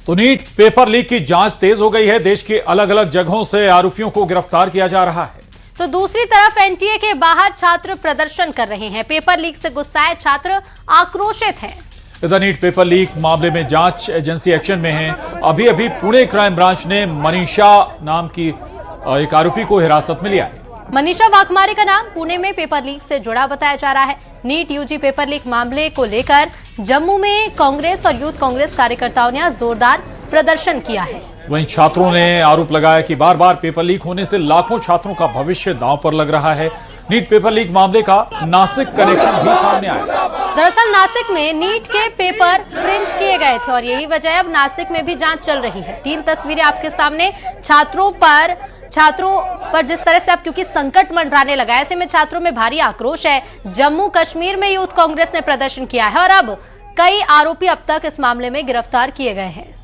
तो NEET paper leak की जांच तेज हो गई है। देश के अलग अलग जगहों से आरोपियों को गिरफ्तार किया जा रहा है। तो दूसरी तरफ एनटीए के बाहर छात्र प्रदर्शन कर रहे हैं। पेपर लीक से गुस्साए छात्र आक्रोशित हैं। इधर नीट पेपर लीक मामले में जांच एजेंसी एक्शन में है। अभी अभी पुणे क्राइम ब्रांच ने मनीषा नाम की एक आरोपी को हिरासत में लिया है। मनीषा वाघमारे का नाम पुणे में पेपर लीक से जुड़ा बताया जा रहा है। नीट यूजी पेपर लीक मामले को लेकर जम्मू में कांग्रेस और यूथ कांग्रेस कार्यकर्ताओं ने जोरदार प्रदर्शन किया है। वहीं छात्रों ने आरोप लगाया कि बार बार पेपर लीक होने से लाखों छात्रों का भविष्य दांव पर लग रहा है। नीट पेपर लीक मामले का नासिक कनेक्शन भी सामने आया। दरअसल नासिक में नीट के पेपर प्रिंट किए गए थे और यही वजह अब नासिक में भी जांच चल रही है। 3 तस्वीरें आपके सामने छात्रों पर जिस तरह से अब क्योंकि संकट मंडराने लगा है, ऐसे में छात्रों में भारी आक्रोश है। जम्मू कश्मीर में यूथ कांग्रेस ने प्रदर्शन किया है और अब कई आरोपी अब तक इस मामले में गिरफ्तार किए गए हैं।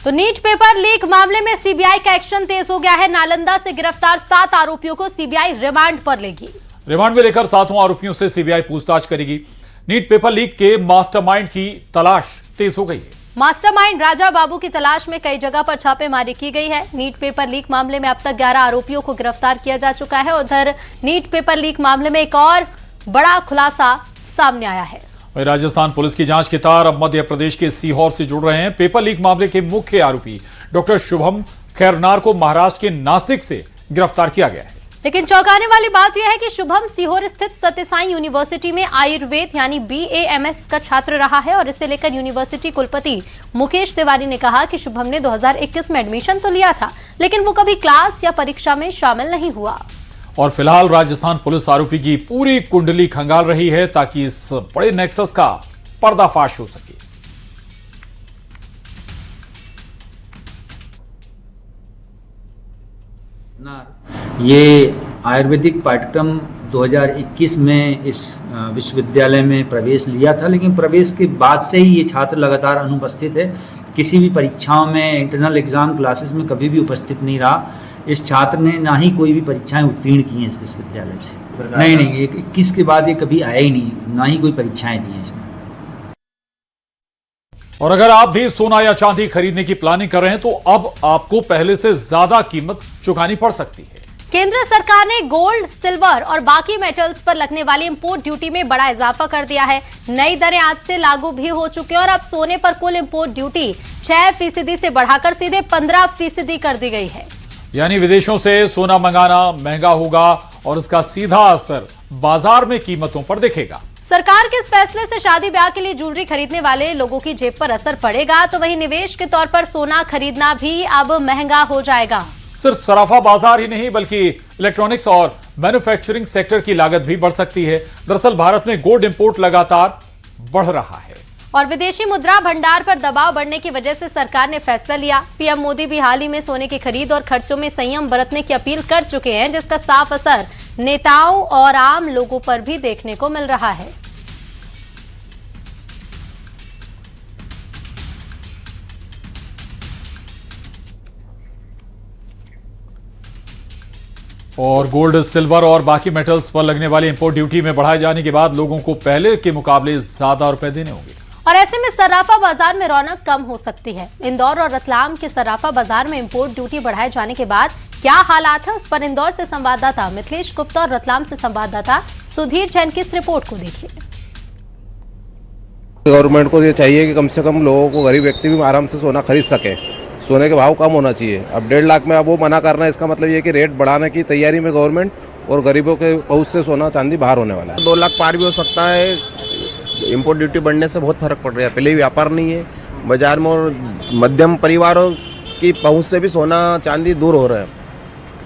तो नीट पेपर लीक मामले में सीबीआई का एक्शन तेज हो गया है। नालंदा से गिरफ्तार 7 आरोपियों को सीबीआई रिमांड पर लेगी। रिमांड में लेकर 7 आरोपियों से सीबीआई पूछताछ करेगी। नीट पेपर लीक के मास्टरमाइंड की तलाश तेज हो गई है। मास्टरमाइंड राजा बाबू की तलाश में कई जगह पर छापेमारी की गई है। नीट पेपर लीक मामले में अब तक 11 आरोपियों को गिरफ्तार किया जा चुका है। उधर नीट पेपर लीक मामले में एक और बड़ा खुलासा सामने आया है। राजस्थान पुलिस की जांच के तार अब मध्य प्रदेश के सीहोर से जुड़ रहे हैं। पेपर लीक मामले के मुख्य आरोपी डॉक्टर शुभम खैरनार को महाराष्ट्र के नासिक से गिरफ्तार किया गया है। लेकिन चौंकाने वाली बात यह है कि शुभम सीहोर स्थित सत्य साई यूनिवर्सिटी में आयुर्वेद यानी BAMS का छात्र रहा है और इसे लेकर यूनिवर्सिटी कुलपति मुकेश तिवारी ने कहा कि शुभम ने 2021 में एडमिशन तो लिया था, लेकिन वो कभी क्लास या परीक्षा में शामिल नहीं हुआ। और फिलहाल राजस्थान पुलिस आरोपी की पूरी कुंडली खंगाल रही है ताकि इस बड़े नेक्सस का पर्दाफाश हो सके। ये आयुर्वेदिक पाठ्यक्रम 2021 में इस विश्वविद्यालय में प्रवेश लिया था, लेकिन प्रवेश के बाद से ही ये छात्र लगातार अनुपस्थित है। किसी भी परीक्षाओं में, इंटरनल एग्जाम क्लासेस में कभी भी उपस्थित नहीं रहा। इस छात्र ने ना ही कोई भी परीक्षाएं उत्तीर्ण की हैं इस विश्वविद्यालय से। नहीं, 21 के बाद ये कभी आया ही नहीं, ना ही कोई परीक्षाएं दी हैं इसमें। और अगर आप भी सोना या चांदी खरीदने की प्लानिंग कर रहे हैं तो अब आपको पहले से ज्यादा कीमत चुकानी पड़ सकती है। केंद्र सरकार ने गोल्ड, सिल्वर और बाकी मेटल्स पर लगने वाली इंपोर्ट ड्यूटी में बड़ा इजाफा कर दिया है। नई दरें आज से लागू भी हो चुकी हैं और अब सोने पर कुल इंपोर्ट ड्यूटी 6% से बढ़ाकर सीधे 15% कर दी गई है। यानी विदेशों से सोना मंगाना महंगा होगा और इसका सीधा असर बाजार में कीमतों पर दिखेगा। सरकार के इस फैसले से शादी ब्याह के लिए ज्वेलरी खरीदने वाले लोगों की जेब पर असर पड़ेगा, तो वहीं निवेश के तौर पर सोना खरीदना भी अब महंगा हो जाएगा। सिर्फ सराफा बाजार ही नहीं बल्कि इलेक्ट्रॉनिक्स और मैन्युफैक्चरिंग सेक्टर की लागत भी बढ़ सकती है। दरअसल भारत में गोल्ड इंपोर्ट लगातार बढ़ रहा है और विदेशी मुद्रा भंडार पर दबाव बढ़ने की वजह से सरकार ने फैसला लिया। पीएम मोदी भी हाल ही में सोने की खरीद और खर्चों में संयम बरतने की अपील कर चुके हैं, जिसका साफ असर नेताओं और आम लोगों पर भी देखने को मिल रहा है। और गोल्ड, सिल्वर और बाकी मेटल्स पर लगने वाली इंपोर्ट ड्यूटी में बढ़ाए जाने के बाद लोगों को पहले के मुकाबले ज्यादा रुपए देने होंगे और ऐसे में सराफा बाजार में रौनक कम हो सकती है। इंदौर और रतलाम के सराफा बाजार में इंपोर्ट ड्यूटी बढ़ाए जाने के बाद क्या हालात है, उस पर इंदौर से संवाददाता मिथिलेश गुप्ता और रतलाम से संवाददाता सुधीर जैन की इस रिपोर्ट को देखिए। गवर्नमेंट को ये चाहिए कि कम से कम लोगों को, गरीब व्यक्ति भी आराम से सोना खरीद सके। सोने के भाव कम होना चाहिए। अब 1.5 लाख में अब वो मना करना है, इसका मतलब ये कि रेट बढ़ाने की तैयारी में गवर्नमेंट, और गरीबों के पहुंच से सोना चांदी बाहर होने वाला है। 2 लाख पार भी हो सकता है। इंपोर्ट ड्यूटी बढ़ने से बहुत फर्क पड़ रहा है। पहले ही व्यापार नहीं है बाजार में और मध्यम परिवारों की पहुंच से भी सोना चांदी दूर हो रहा है,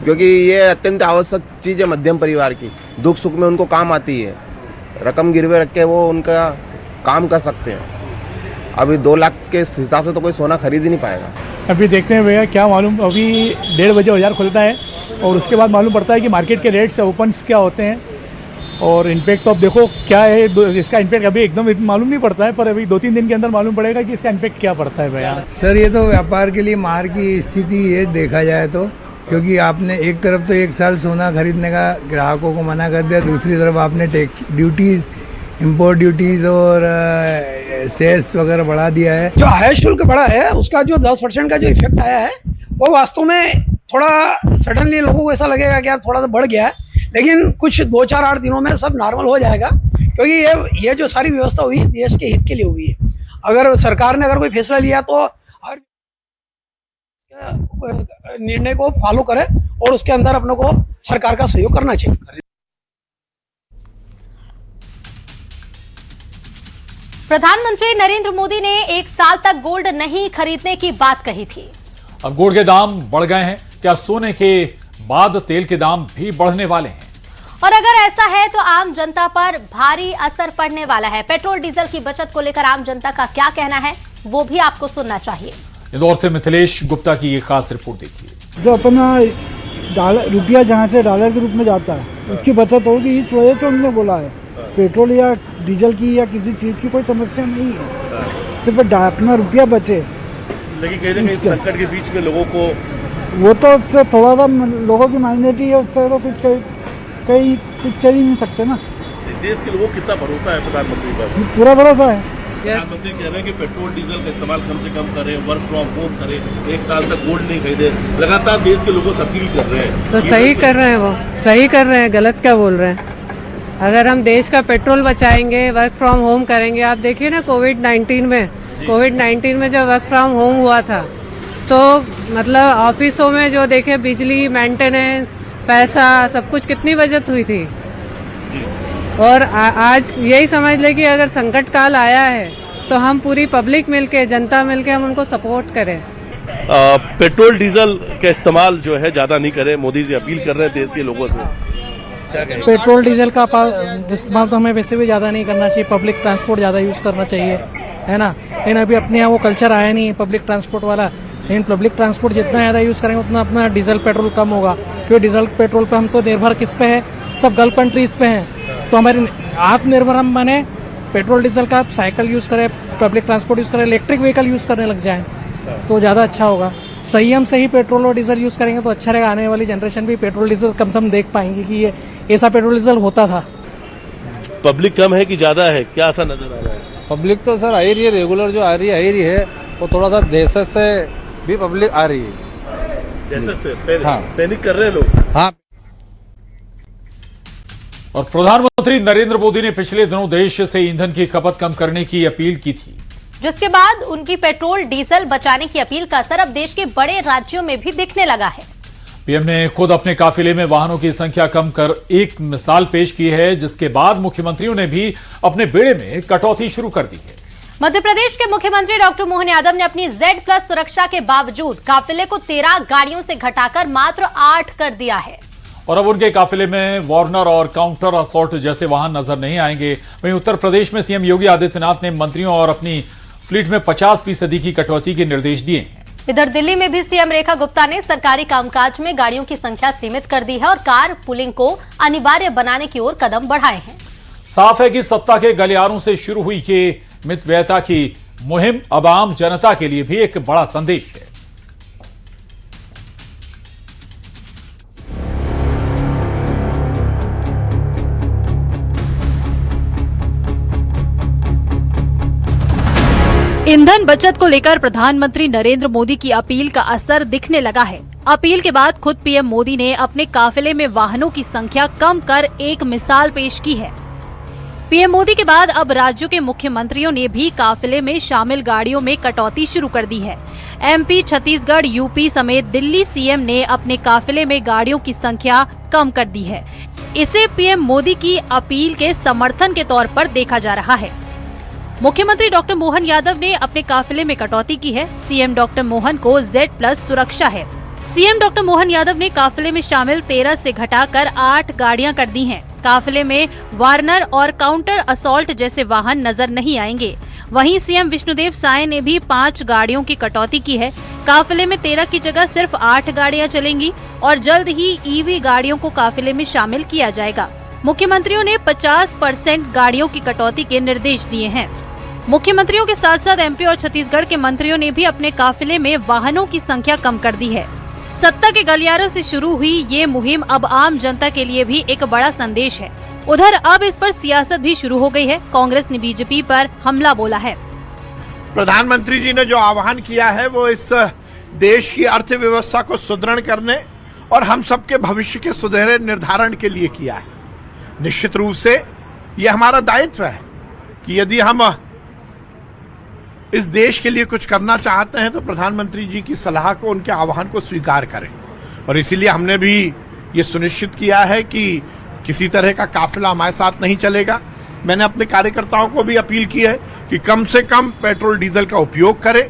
क्योंकि ये अत्यंत आवश्यक चीज़ है मध्यम परिवार की। दुख सुख में उनको काम आती है। रकम गिरवे रख के वो उनका काम कर सकते हैं। अभी 2 लाख के हिसाब से तो कोई सोना खरीद ही नहीं पाएगा। अभी देखते हैं भैया, क्या मालूम, अभी 1:30 बजे बाजार खुलता है और उसके बाद मालूम पड़ता है कि मार्केट के रेट्स ओपन्स क्या होते हैं और इम्पैक्ट तो अब देखो क्या है। इसका इम्पैक्ट अभी एकदम मालूम नहीं पड़ता है, पर अभी 2-3 दिन के अंदर मालूम पड़ेगा कि इसका इम्पैक्ट क्या पड़ता है भैया। सर ये तो व्यापार के लिए मार की स्थिति ये देखा जाए तो क्योंकि आपने एक तरफ तो 1 साल सोना खरीदने का ग्राहकों को मना कर दिया, दूसरी तरफ आपने टैक्स ड्यूटीज़, इंपोर्ट ड्यूटीज़ और सेस वगैरह बढ़ा दिया है। जो आयात शुल्क बढ़ा है उसका जो 10% का जो इफेक्ट आया है वो वास्तव में थोड़ा सडनली लोगों को ऐसा लगेगा कि यार थोड़ा सा बढ़ गया है, लेकिन कुछ 2-4-8 दिनों में सब नॉर्मल हो जाएगा, क्योंकि ये जो सारी व्यवस्था हुई देश के हित के लिए हुई है। अगर सरकार ने कोई फैसला लिया तो हर निर्णय को फॉलो करे और उसके अंदर अपने को सरकार का सहयोग करना चाहिए। प्रधानमंत्री नरेंद्र मोदी ने 1 साल तक गोल्ड नहीं खरीदने की बात कही थी। अब गोल्ड के दाम बढ़ गए हैं, क्या सोने के बाद तेल के दाम भी बढ़ने वाले हैं? और अगर ऐसा है तो आम जनता पर भारी असर पड़ने वाला है। पेट्रोल डीजल की बचत को लेकर आम जनता का क्या कहना है वो भी आपको सुनना चाहिए। इंदौर से मिथिलेश गुप्ता की ये खास रिपोर्ट देखिए। जो अपना रुपया जहाँ से डॉलर के रूप में जाता है उसकी बचत होगी, इस वजह से उन्होंने बोला है। पेट्रोल या डीजल की या किसी चीज़ की कोई समस्या नहीं है, सिर्फ अपना रुपया बचे। लेकिन कहीं संकट के बीच में लोगों को वो तो उससे थोड़ा सा लोगों की माइनॉरिटी है, उससे तो कुछ कर ही नहीं सकते ना। देश के लोगों को कितना भरोसा है प्रधानमंत्री पर? पूरा भरोसा है। प्रधानमंत्री कह रहे हैं कि पेट्रोल डीजल का इस्तेमाल कम से कम करें, वर्क फ्रॉम होम करें, 1 साल तक गोल्ड नहीं खरीदे। लगातार देश के लोगों से अपील कर रहे हैं। तो सही कर रहे हैं, वो सही कर रहे हैं, गलत क्या बोल रहे हैं। अगर हम देश का पेट्रोल बचाएंगे, वर्क फ्रॉम होम करेंगे। आप देखिए ना कोविड-19 में जब वर्क फ्रॉम होम हुआ था तो मतलब ऑफिसों में जो देखे बिजली, मेंटेनेंस, पैसा, सब कुछ कितनी बचत हुई थी। और आज यही समझ ले कि अगर संकट काल आया है तो हम पूरी पब्लिक मिलके, जनता मिलके हम उनको सपोर्ट करें। पेट्रोल डीजल का इस्तेमाल जो है ज्यादा नहीं करें, मोदी जी अपील कर रहे हैं देश के लोगों से। क्या कहें? पेट्रोल डीजल का इस्तेमाल तो हमें वैसे भी ज़्यादा नहीं करना चाहिए, पब्लिक ट्रांसपोर्ट ज़्यादा यूज़ करना चाहिए, है ना। लेकिन अभी अपने यहाँ वो कल्चर आया नहीं है पब्लिक ट्रांसपोर्ट वाला। लेकिन पब्लिक ट्रांसपोर्ट जितना ज़्यादा यूज़ करेंगे उतना अपना डीजल पेट्रोल कम होगा, क्योंकि डीजल पेट्रोल पे हम तो निर्भर किस पे है, सब गल्फ कंट्रीज पे हैं। तो हमारे आत्मनिर्भर हम बने, पेट्रोल डीजल का साइकिल यूज़ करें, पब्लिक ट्रांसपोर्ट यूज़ करें, इलेक्ट्रिक व्हीकल यूज़ करने लग जाएँ तो ज़्यादा अच्छा होगा। संयम से ही पेट्रोल और डीजल यूज़ करेंगे तो अच्छा रहेगा। आने वाली जनरेशन भी पेट्रोल डीजल कम से कम देख पाएंगे कि ये ऐसा पेट्रोल डीजल होता था। पब्लिक कम है कि ज्यादा है, क्या ऐसा नजर आ रहा है? पब्लिक तो सर आ ही रही है, रेगुलर जो आ रही है वो थोड़ा सा देश से भी पब्लिक आ रही है। जैसे से हाँ, पैनिक कर रहे हैं लोग। हाँ। और प्रधानमंत्री नरेंद्र मोदी ने पिछले दिनों देश से ईंधन की खपत कम करने की अपील की थी, जिसके बाद उनकी पेट्रोल डीजल बचाने की अपील का असर अब देश के बड़े राज्यों में भी दिखने लगा है। पीएम ने खुद अपने काफिले में वाहनों की संख्या कम कर एक मिसाल पेश की है, जिसके बाद मुख्यमंत्रियों ने भी अपने बेड़े में कटौती शुरू कर दी है। मध्य प्रदेश के मुख्यमंत्री डॉक्टर मोहन यादव ने अपनी Z+ सुरक्षा के बावजूद काफिले को 13 गाड़ियों से घटाकर मात्र 8 कर दिया है। और अब उनके काफिले में वार्नर और काउंटर असॉल्ट जैसे वाहन नजर नहीं आएंगे। वहीं उत्तर प्रदेश में सीएम योगी आदित्यनाथ ने मंत्रियों और अपनी फ्लीट में 50% की कटौती के निर्देश दिए हैं। इधर दिल्ली में भी सीएम रेखा गुप्ता ने सरकारी कामकाज में गाड़ियों की संख्या सीमित कर दी है और कार पुलिंग को अनिवार्य बनाने की ओर कदम बढ़ाए हैं। साफ है कि सत्ता के गलियारों से शुरू हुई कि मितव्ययता की मुहिम अब आम जनता के लिए भी एक बड़ा संदेश है। ईंधन बचत को लेकर प्रधानमंत्री नरेंद्र मोदी की अपील का असर दिखने लगा है। अपील के बाद खुद पीएम मोदी ने अपने काफिले में वाहनों की संख्या कम कर एक मिसाल पेश की है। पीएम मोदी के बाद अब राज्यों के मुख्यमंत्रियों ने भी काफिले में शामिल गाड़ियों में कटौती शुरू कर दी है। एमपी, छत्तीसगढ़, यूपी समेत दिल्ली सीएम ने अपने काफिले में गाड़ियों की संख्या कम कर दी है। इसे पीएम मोदी की अपील के समर्थन के तौर पर देखा जा रहा है। मुख्यमंत्री डॉक्टर मोहन यादव ने अपने काफिले में कटौती की है। सीएम डॉक्टर मोहन को Z+ सुरक्षा है। सीएम डॉक्टर मोहन यादव ने काफिले में शामिल 13 से घटाकर 8 गाड़ियां कर दी हैं। काफिले में वार्नर और काउंटर असॉल्ट जैसे वाहन नजर नहीं आएंगे। वहीं सीएम विष्णुदेव साय ने भी 5 गाड़ियों की कटौती की है। काफिले में 13 की जगह सिर्फ 8 गाड़ियां चलेंगी और जल्द ही ईवी गाड़ियों को काफिले में शामिल किया जाएगा। मुख्यमंत्रियों ने 50% गाड़ियों की कटौती के निर्देश दिए हैं। मुख्यमंत्रियों के साथ साथ एमपी और छत्तीसगढ़ के मंत्रियों ने भी अपने काफिले में वाहनों की संख्या कम कर दी है। सत्ता के गलियारों से शुरू हुई ये मुहिम अब आम जनता के लिए भी एक बड़ा संदेश है। उधर अब इस पर सियासत भी शुरू हो गई है। कांग्रेस ने बीजेपी पर हमला बोला है। प्रधानमंत्री जी ने जो आह्वान किया है वो इस देश की अर्थव्यवस्था को सुदृढ़ करने और हम सबके भविष्य के सुनहरे निर्धारण के लिए किया है। निश्चित रूप से ये हमारा दायित्व है कि यदि हम इस देश के लिए कुछ करना चाहते हैं तो प्रधानमंत्री जी की सलाह को, उनके आह्वान को स्वीकार करें। और इसीलिए हमने भी ये सुनिश्चित किया है कि किसी तरह का काफिला हमारे साथ नहीं चलेगा। मैंने अपने कार्यकर्ताओं को भी अपील की है कि कम से कम पेट्रोल डीजल का उपयोग करें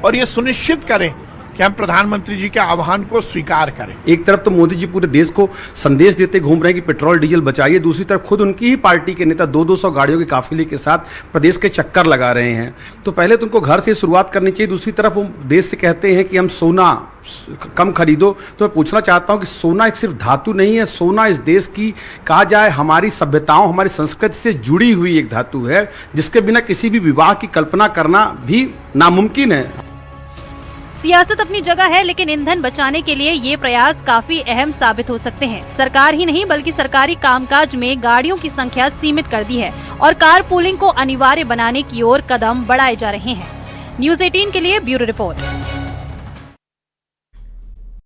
और ये सुनिश्चित करें कि हम प्रधानमंत्री जी के आह्वान को स्वीकार करें। एक तरफ तो मोदी जी पूरे देश को संदेश देते घूम रहे हैं कि पेट्रोल डीजल बचाइए, दूसरी तरफ खुद उनकी ही पार्टी के नेता 200 गाड़ियों के काफिले के साथ प्रदेश के चक्कर लगा रहे हैं। तो पहले तो उनको घर से शुरुआत करनी चाहिए, दूसरी तरफ वो देश से कहते हैं कि हम सोना कम खरीदो। तो मैं पूछना चाहता हूं कि सोना एक सिर्फ धातु नहीं है, सोना इस देश की कहा जाए हमारी सभ्यताओं, हमारी संस्कृति से जुड़ी हुई एक धातु है, जिसके बिना किसी भी विवाह की कल्पना करना भी नामुमकिन है। सियासत अपनी जगह है, लेकिन ईंधन बचाने के लिए ये प्रयास काफी अहम साबित हो सकते हैं। सरकार ही नहीं बल्कि सरकारी कामकाज में गाड़ियों की संख्या सीमित कर दी है और कार पूलिंग को अनिवार्य बनाने की ओर कदम बढ़ाए जा रहे हैं। न्यूज़ 18 के लिए ब्यूरो रिपोर्ट।